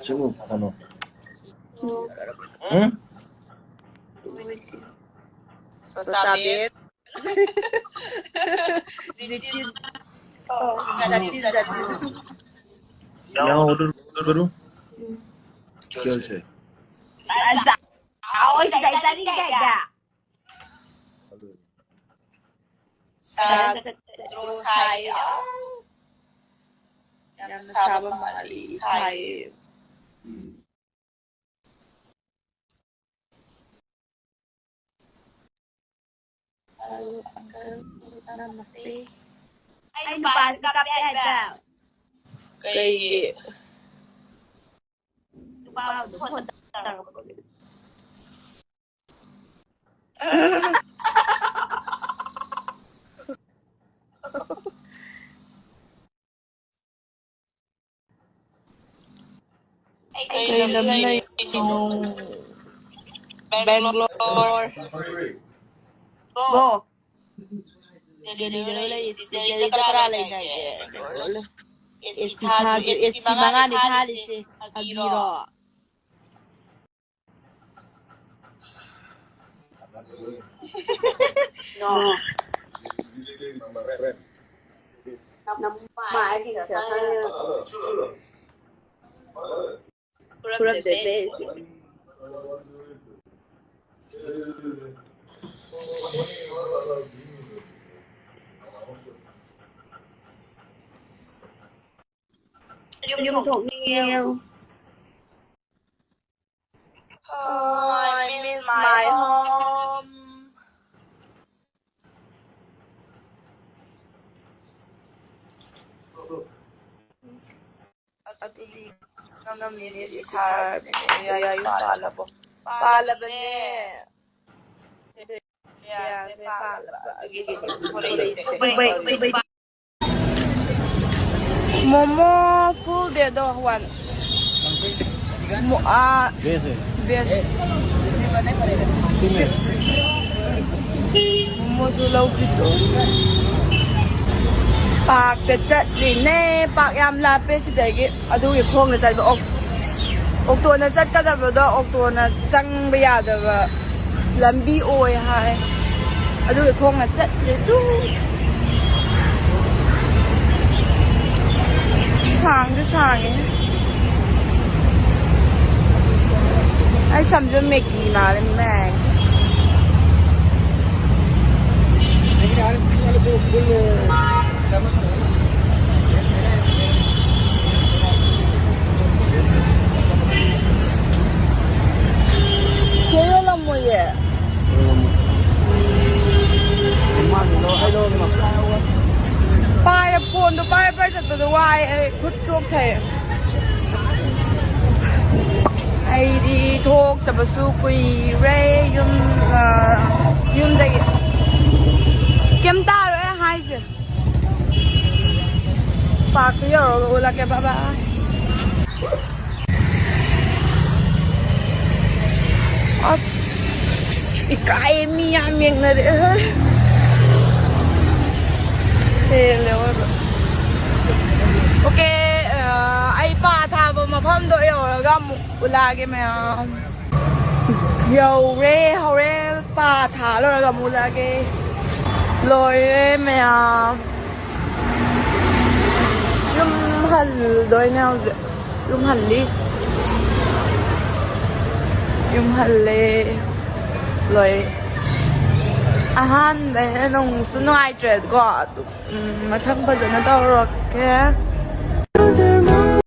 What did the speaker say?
Чему оно? М? Sotabit. Zitin. Oh, zatin. Ya order baru? Kelce. Ôi, tadi kaya. Terus saya yang sama mali saya. Namaste. Ay, lupa sa kape ba? Kay lupa ko punta. Kay lamnay nung Bangalore. Go. Jadi kara lay na esi mga ni thali si agiro. No. Namai siya from the basic. Dùng thổ nhiều. Oh, I miss my home. Atuloy naman ni si Sarah. Kaya yung palabo. Palabo niya. Yeah, palabo. Momo full day do one. Bes. Momo sulaw dito. Pak the chat din ne pak yam lapis dagi adu yi khong na sai ba ok to na chat ka da ba do ok to na chang ba ya da ba lambi oi hai adu yi khong na chat de tu sang ai sam jo make ni ma le man Kaya lang mo ye. Bye phone to bye to the why put job there. I di talk the basu kui ray yum de kem ta rồi hai chứ. Pak yo la ke baba. Ikai mi yang miệng này đấy. Ok, ai pa tha vào mà phong đội rồi gom ulagi mà dầu re hầu re pa thả rồi gom ulagi rồi mà lum hẳn đôi nào lum hẳn đi lum hẳn lê rồi han bé nông xuân hoài chuyện có mà thằng bây giờ nó đâu rồi kìa